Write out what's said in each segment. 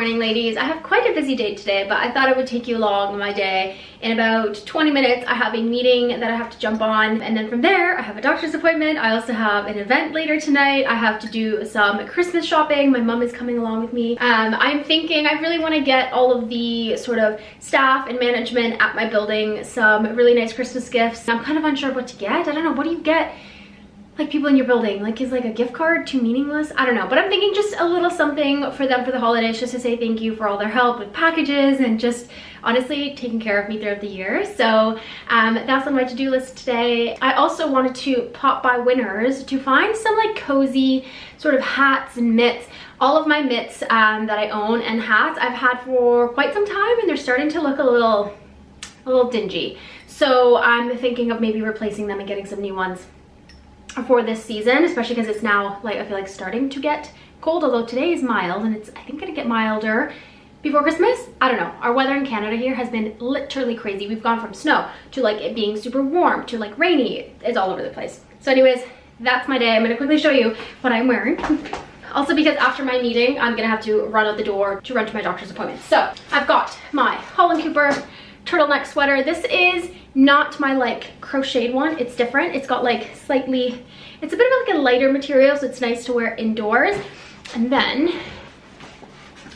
Ladies, I have quite a busy day today, but I thought I would take you along my day. In about 20 minutes, I have a meeting that I have to jump on, and then from there, I have a doctor's appointment. I also have an event later tonight. I have to do some Christmas shopping. My mom is coming along with me. I'm thinking I really want to get all of the sort of staff and management at my building some really nice Christmas gifts. I'm kind of unsure what to get. I don't know, what do you get? Like people in your building, like is like a gift card too meaningless? I don't know, but I'm thinking just a little something for them for the holidays, just to say thank you for all their help with packages and just honestly taking care of me throughout the year. So that's on my to-do list today. I also wanted to pop by Winners to find some like cozy sort of hats and mitts. All of my mitts that I own and hats I've had for quite some time, and they're starting to look a little dingy. So I'm thinking of maybe replacing them and getting some new ones for this season, especially because it's now like I feel like starting to get cold, although today is mild and it's I think gonna get milder before Christmas. I don't know, our weather in Canada here has been literally crazy. We've gone from snow to like it being super warm to like rainy. It's all over the place. So anyways, that's my day. I'm gonna quickly show you what I'm wearing. Also because after my meeting I'm gonna have to run out the door to run to my doctor's appointment. So I've got my Holland Cooper turtleneck sweater. This is not my like crocheted one, it's different. It's got like slightly, it's a bit of like a lighter material, so it's nice to wear indoors. And then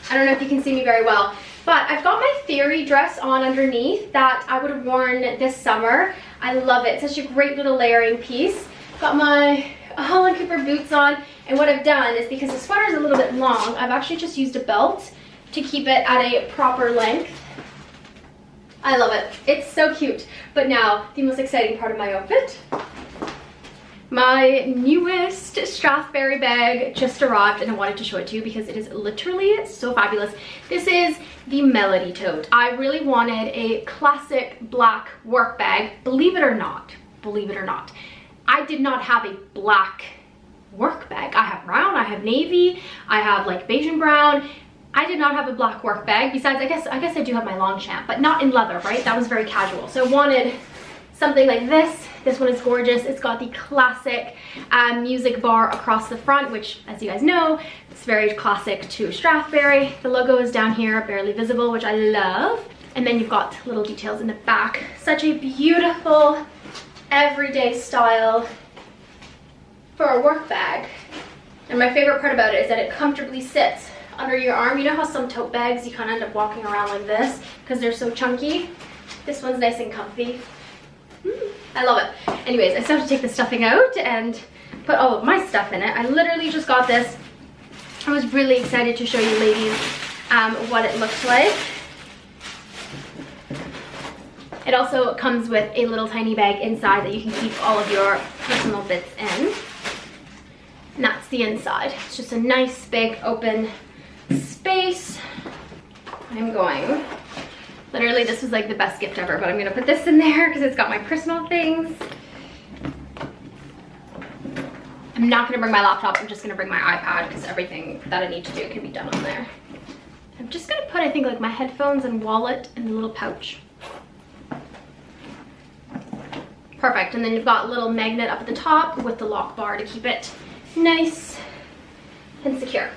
I don't know if you can see me very well, but I've got my Theory dress on underneath that I would have worn this summer. I love it, it's such a great little layering piece. Got my Holland Cooper boots on, and what I've done is because the sweater is a little bit long, I've actually just used a belt to keep it at a proper length. I love it. It's so cute. But now, the most exciting part of my outfit. My newest Strathberry bag just arrived, and I wanted to show it to you because it is literally so fabulous. This is the Melody Tote. I really wanted a classic black work bag. Believe it or not, I did not have a black work bag. I have brown, I have navy, I have like beige and brown. I did not have a black work bag. Besides, I guess I do have my Longchamp, but not in leather, right? That was very casual. So I wanted something like this. This one is gorgeous. It's got the classic music bar across the front, which, as you guys know, it's very classic to Strathberry. The logo is down here, barely visible, which I love. And then you've got little details in the back. Such a beautiful, everyday style for a work bag. And my favorite part about it is that it comfortably sits under your arm. You know how some tote bags you kind of end up walking around like this because they're so chunky? This one's nice and comfy. I love it. Anyways, I still have to take the stuffing out and put all of my stuff in it. I literally just got this. I was really excited to show you ladies what it looks like. It also comes with a little tiny bag inside that you can keep all of your personal bits in. And that's the inside. It's just a nice big open space. I'm going, literally this was like the best gift ever, but I'm gonna put this in there because it's got my personal things. I'm not gonna bring my laptop, I'm just gonna bring my iPad because everything that I need to do can be done on there. I'm just gonna put, I think, like my headphones and wallet in the little pouch. Perfect, and then you've got a little magnet up at the top with the lock bar to keep it nice and secure.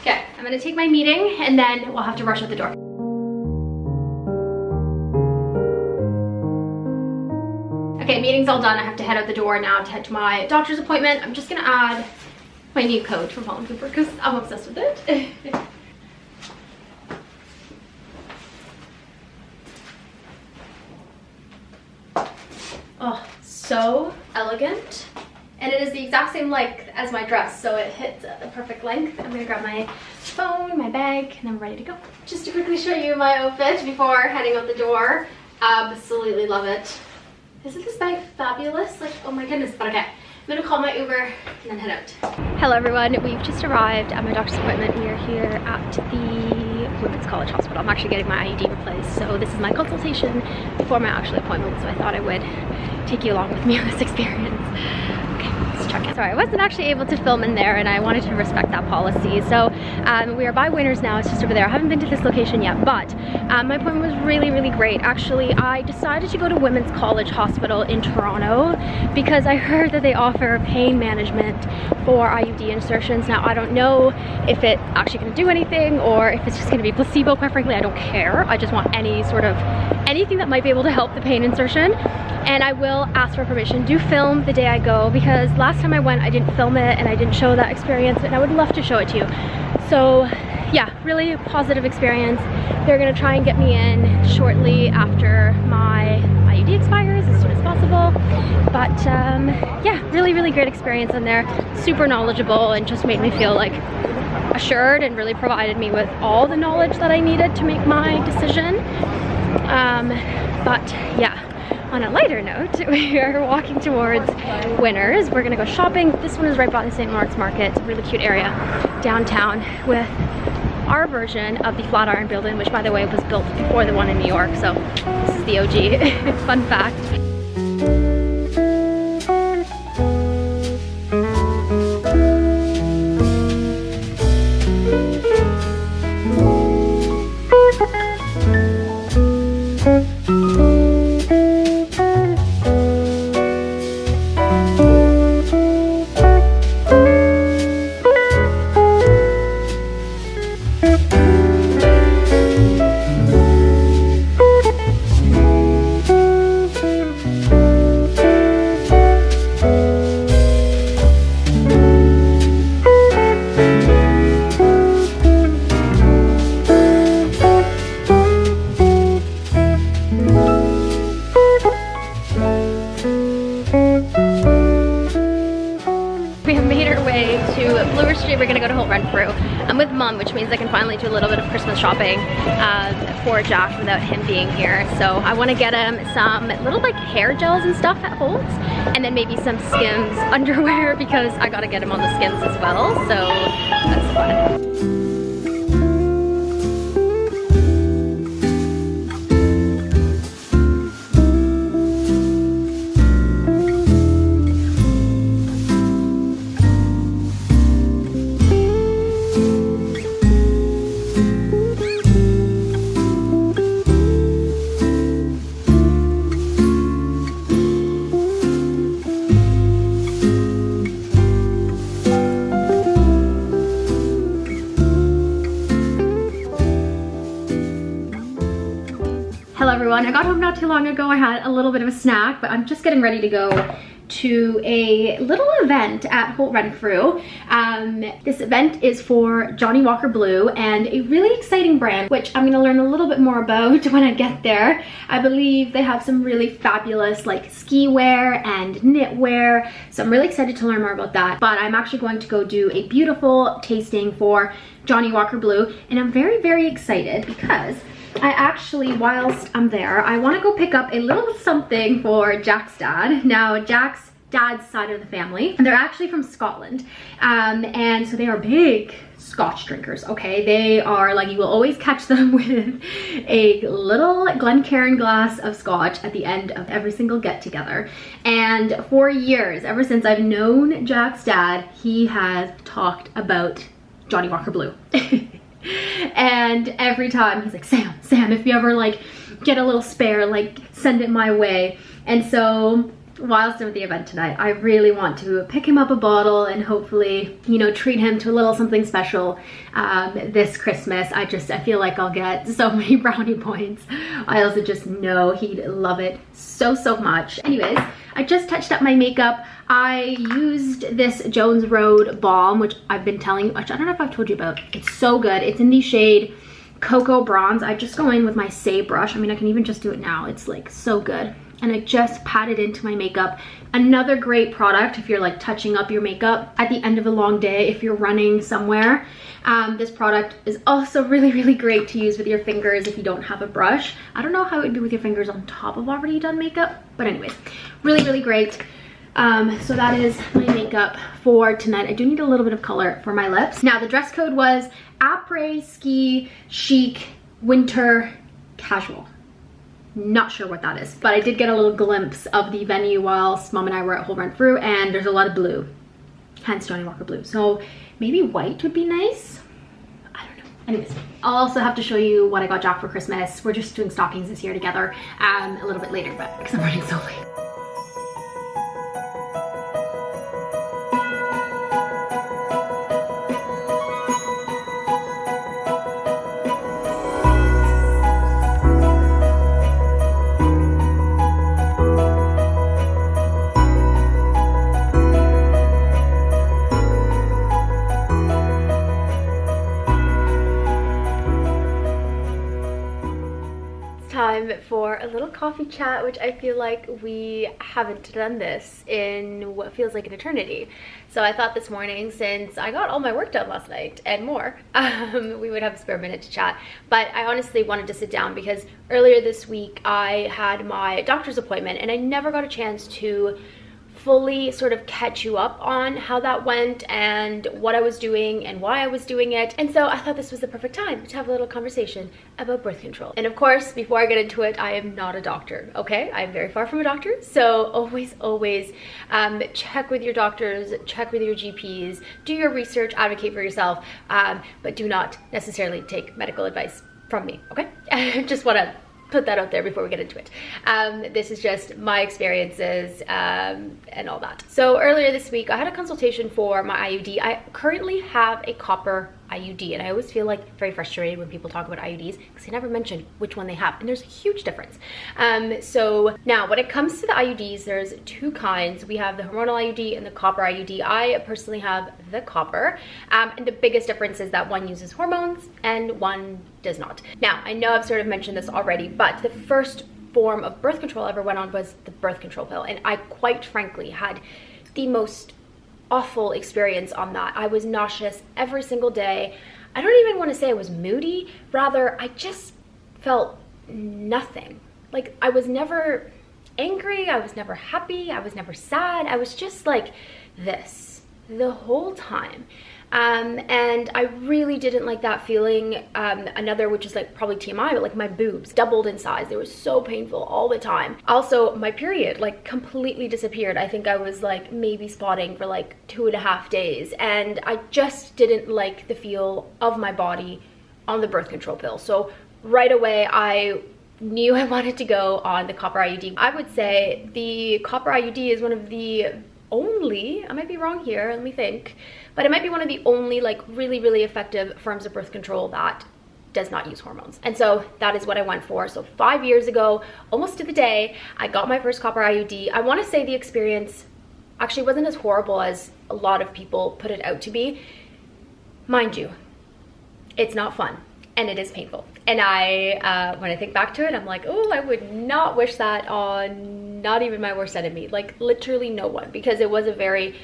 Okay, I'm gonna take my meeting and then we'll have to rush out the door. Okay, meeting's all done. I have to head out the door now to head to my doctor's appointment. I'm just gonna add my new coat from Holland Cooper because I'm obsessed with it. Oh, so elegant. And it is the exact same length as my dress, so it hits the perfect length. I'm gonna grab my phone, my bag, and I'm ready to go. Just to quickly show you my outfit before heading out the door. Absolutely love it. Isn't this bag fabulous? Like, oh my goodness, but okay. I'm gonna call my Uber and then head out. Hello everyone, we've just arrived at my doctor's appointment. We are here at the Women's College Hospital. I'm actually getting my IUD replaced, so this is my consultation before my actual appointment, so I thought I would take you along with me on this experience. Okay, let's check in. Sorry, I wasn't actually able to film in there and I wanted to respect that policy. So we are by Winners now, it's just over there. I haven't been to this location yet, but my appointment was really, really great. Actually, I decided to go to Women's College Hospital in Toronto because I heard that they offer pain management for IUD insertions. Now, I don't know if it's actually gonna do anything or if it's just gonna be placebo. Quite frankly, I don't care. I just want anything that might be able to help the pain insertion. And I will ask for permission. Do film the day I go, because last time I went, I didn't film it and I didn't show that experience, and I would love to show it to you. So yeah, really positive experience. They're gonna try and get me in shortly after my IUD expires, as soon as possible. But yeah, really, really great experience in there. Super knowledgeable and just made me feel like assured and really provided me with all the knowledge that I needed to make my decision. But yeah, on a lighter note, we are walking towards Winners. We're gonna go shopping. This one is right by the St. Lawrence Market. It's a really cute area downtown with our version of the Flatiron building, which by the way was built before the one in New York. So this is the OG. Fun fact. We're gonna go to Holt Renfrew. I'm with Mom, which means I can finally do a little bit of Christmas shopping for Jack without him being here. So I want to get him some little like hair gels and stuff at Holt's, and then maybe some Skims underwear because I gotta get him on the Skims as well. So that's fun. Hello everyone, I got home not too long ago. I had a little bit of a snack, but I'm just getting ready to go to a little event at Holt Renfrew. This event is for Johnnie Walker Blue, and a really exciting brand, which I'm gonna learn a little bit more about when I get there. I believe they have some really fabulous like ski wear and knitwear, so I'm really excited to learn more about that. But I'm actually going to go do a beautiful tasting for Johnnie Walker Blue, and I'm very, very excited because I actually, whilst I'm there, I want to go pick up a little something for Jack's dad. Now, Jack's dad's side of the family, and they're actually from Scotland, and so they are big Scotch drinkers, okay? They are like, you will always catch them with a little Glencairn glass of Scotch at the end of every single get-together. And for years, ever since I've known Jack's dad, he has talked about Johnnie Walker Blue. And every time he's like, Sam, if you ever like get a little spare, like send it my way. And so whilst I'm at the event tonight, I really want to pick him up a bottle and hopefully, you know, treat him to a little something special this Christmas. I feel like I'll get so many brownie points. I also just know he'd love it so much. Anyways, I just touched up my makeup. I used this Jones Road balm, which I've been telling you, which I don't know if I've told you about. It's so good. It's in the shade Cocoa Bronze. I just go in with my Say brush. I mean, I can even just do it now. It's like so good. And I just pat it into my makeup. Another great product if you're like touching up your makeup at the end of a long day, if you're running somewhere. This product is also really great to use with your fingers if you don't have a brush. I don't know how it would be with your fingers on top of already done makeup, but anyways, really great. So that is my makeup for tonight. I do need a little bit of color for my lips. Now the dress code was après ski chic winter casual. Not sure what that is, but I did get a little glimpse of the venue whilst Mom and I were at Whole Run Through, and there's a lot of blue, hence Johnnie Walker blue. So maybe white would be nice. I don't know. Anyways, I'll also have to show you what I got Jack for Christmas. We're just doing stockings this year together a little bit later, but because I'm running so late. Time for a little coffee chat, which I feel like we haven't done this in what feels like an eternity. So I thought this morning, since I got all my work done last night and more, we would have a spare minute to chat. But I honestly wanted to sit down because earlier this week I had my doctor's appointment and I never got a chance to fully sort of catch you up on how that went and what I was doing and why I was doing it. And so I thought this was the perfect time to have a little conversation about birth control. And of course, before I get into it, I am not a doctor, okay? I'm very far from a doctor. So always check with your doctors, check with your GPs, do your research, advocate for yourself, but do not necessarily take medical advice from me, okay? I just want to put that out there before we get into it. This is just my experiences and all that. So earlier this week, I had a consultation for my IUD. I currently have a copper IUD, and I always feel like very frustrated when people talk about IUDs because they never mention which one they have, and there's a huge difference. So now when it comes to the IUDs, there's two kinds. We have the hormonal IUD and the copper IUD. I personally have the copper, and the biggest difference is that one uses hormones and one does not. Now, I know I've sort of mentioned this already, but the first form of birth control I ever went on was the birth control pill, and I quite frankly had the most awful experience on that. I was nauseous every single day. I don't even want to say I was moody, rather I just felt nothing. Like I was never angry, I was never happy, I was never sad. I was just like this the whole time. And I really didn't like that feeling. Another, which is like probably TMI, but like my boobs doubled in size. They were so painful all the time. Also, my period like completely disappeared. I think I was like maybe spotting for like 2.5 days, and I just didn't like the feel of my body on the birth control pill. So right away I knew I wanted to go on the copper IUD. I would say the copper IUD is one of the only, I might be wrong here, let me think, but it might be one of the only like really effective forms of birth control that does not use hormones. And so that is what I went for. So 5 years ago, almost to the day, I got my first copper IUD. I want to say the experience actually wasn't as horrible as a lot of people put it out to be. Mind you, it's not fun and it is painful. And I, when I think back to it, I'm like, oh, I would not wish that on not even my worst enemy, like literally no one, because it was a very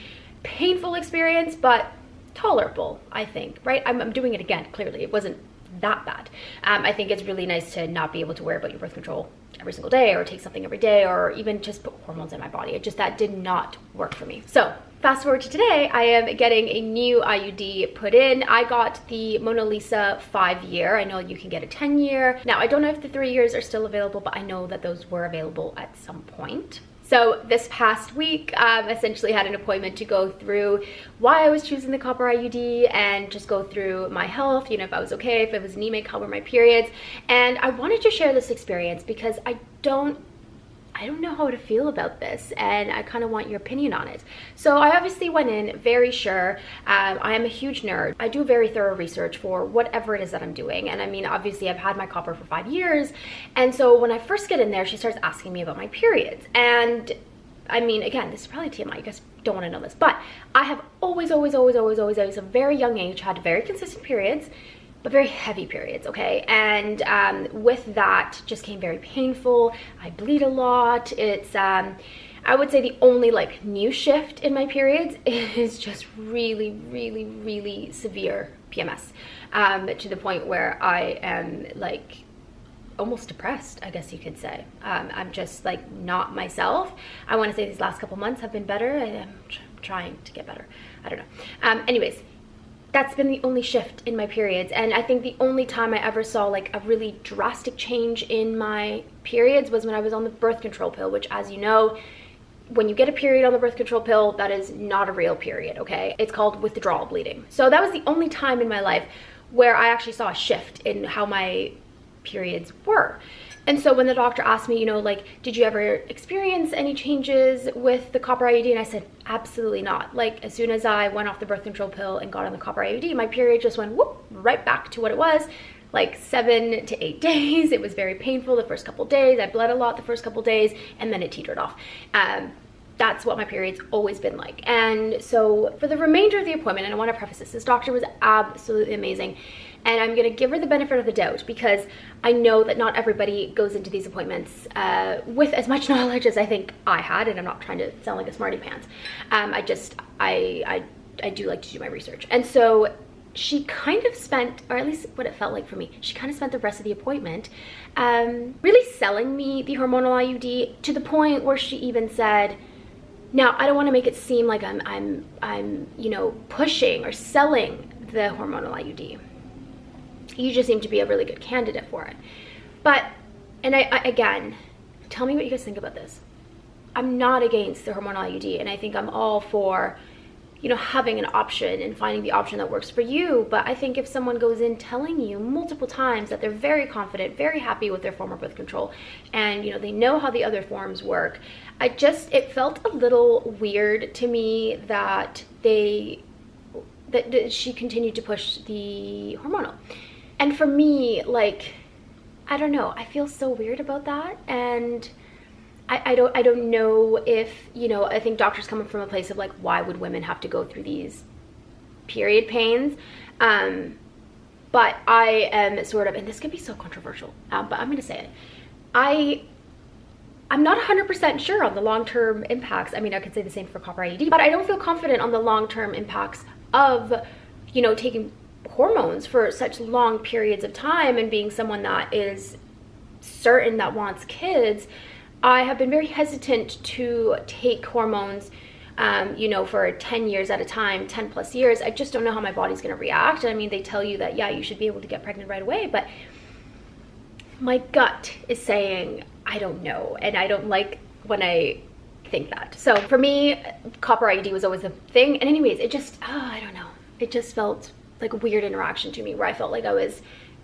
painful experience, but tolerable, I think, right? I'm doing it again, clearly. It wasn't that bad. I think it's really nice to not be able to worry about your birth control every single day or take something every day or even just put hormones in my body. It just, that did not work for me. So fast forward to today, I am getting a new IUD put in. I got the Mona Lisa 5-year. I know you can get a 10-year. Now, I don't know if the 3 years are still available, but I know that those were available at some point. So this past week, essentially had an appointment to go through why I was choosing the copper IUD and just go through my health, you know, if I was okay, if I was anemic, how were my periods. And I wanted to share this experience because I don't know how to feel about this, and I kind of want your opinion on it. So I obviously went in very sure. I am a huge nerd. I do very thorough research for whatever it is that I'm doing. And I mean, obviously I've had my copper for 5 years. And so when I first get in there, she starts asking me about my periods. And I mean, again, this is probably TMI, you guys don't want to know this, but I have always, a very young age, had very consistent periods, but very heavy periods, okay? And with that just came very painful. I bleed a lot. It's, I would say the only like new shift in my periods is just really severe PMS, to the point where I am like almost depressed, I guess you could say. I'm just like not myself. I want to say these last couple months have been better. I'm trying to get better. I don't know. Anyways, that's been the only shift in my periods. And I think the only time I ever saw like a really drastic change in my periods was when I was on the birth control pill, which, as you know, when you get a period on the birth control pill, that is not a real period, okay? It's called withdrawal bleeding. So that was the only time in my life where I actually saw a shift in how my periods were. And so when the doctor asked me, you know, like, did you ever experience any changes with the copper IUD? And I said, absolutely not. Like, as soon as I went off the birth control pill and got on the copper IUD, my period just went whoop, right back to what it was, like 7 to 8 days. It was very painful the first couple days. I bled a lot the first couple days, and then it teetered off. That's what my period's always been like. And so for the remainder of the appointment, and I want to preface this doctor was absolutely amazing. And I'm going to give her the benefit of the doubt because I know that not everybody goes into these appointments with as much knowledge as I think I had, and I'm not trying to sound like a smarty pants. I do like to do my research. And so she kind of spent, or at least what it felt like for me, she kind of spent the rest of the appointment really selling me the hormonal IUD, to the point where she even said, now, I don't want to make it seem like I'm you know, pushing or selling the hormonal IUD. You just seem to be a really good candidate for it. But, and I again, tell me what you guys think about this. I'm not against the hormonal IUD, and I think I'm all for, you know, having an option and finding the option that works for you. But I think if someone goes in telling you multiple times that they're very confident, very happy with their form of birth control, and, you know, they know how the other forms work, it felt a little weird to me that that she continued to push the hormonal. And for me, like, I don't know, I feel so weird about that. And I don't know if, you know, I think doctors coming from a place of like, why would women have to go through these period pains? But I am sort of, and this could be so controversial, but I'm gonna say it. I'm not 100% sure on the long-term impacts. I mean, I could say the same for copper IUD, but I don't feel confident on the long-term impacts of, you know, taking hormones for such long periods of time and being someone that is certain that wants kids. I have been very hesitant to take hormones, you know, for 10 years at a time, 10 plus years. I just don't know how my body's going to react. I mean, they tell you that, yeah, you should be able to get pregnant right away, but my gut is saying, I don't know. And I don't like when I think that. So for me, copper IUD was always the thing. And anyways, it just, I don't know. It just felt like a weird interaction to me, where I felt like I was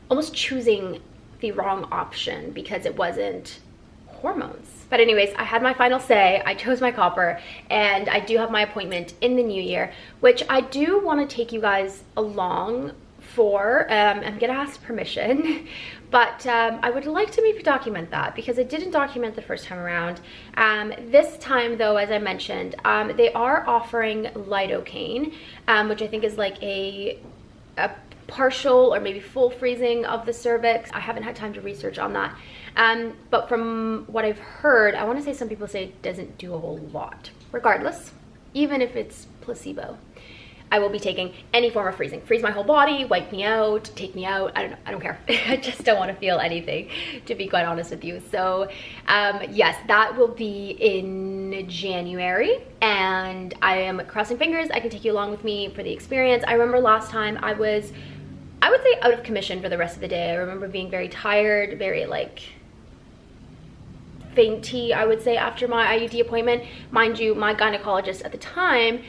almost choosing the wrong option because it wasn't hormones. But anyways, I had my final say. I chose my copper, and I do have my appointment in the new year, which I do want to take you guys along for. I'm gonna ask permission, but I would like to maybe document that because I didn't document the first time around. This time though, as I mentioned, they are offering lidocaine, which I think is like a partial or maybe full freezing of the cervix. I haven't had time to research on that. But from what I've heard, I want to say some people say it doesn't do a whole lot. Regardless, even if it's placebo, I will be taking any form of freezing. Freeze my whole body, wipe me out, take me out. I don't know, I don't care. I just don't want to feel anything, to be quite honest with you. So yes, that will be in January, and I am crossing fingers I can take you along with me for the experience. I remember last time I would say out of commission for the rest of the day. I remember being very tired, very like fainty, I would say, after my IUD appointment. Mind you, my gynecologist at the time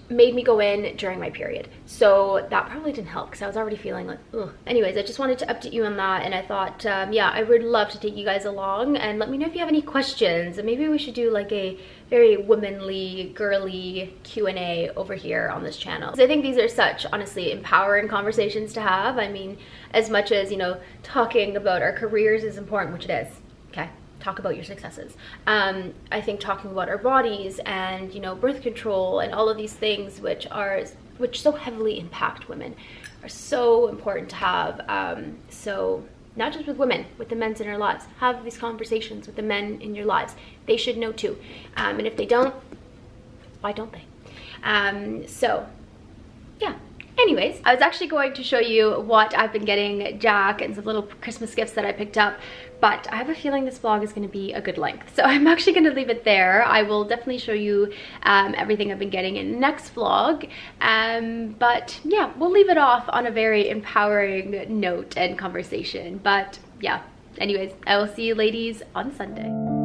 made me go in during my period, so that probably didn't help because I was already feeling like, ugh. Anyways, I just wanted to update you on that, and I thought, yeah, I would love to take you guys along, and let me know if you have any questions, and maybe we should do like a very womanly, girly Q&A over here on this channel. I think these are such, honestly, empowering conversations to have. I mean, as much as, you know, talking about our careers is important, which it is, okay? Talk about your successes. I think talking about our bodies and, you know, birth control and all of these things which so heavily impact women are so important to have. So not just with women, with the men in our lives. Have these conversations with the men in your lives. They should know too. And if they don't, why don't they? So yeah, Anyways, I was actually going to show you what I've been getting Jack and some little Christmas gifts that I picked up, but I have a feeling this vlog is going to be a good length, so I'm actually going to leave it there. I will definitely show you everything I've been getting in the next vlog, but yeah, we'll leave it off on a very empowering note and conversation. But yeah, anyways, I will see you ladies on Sunday.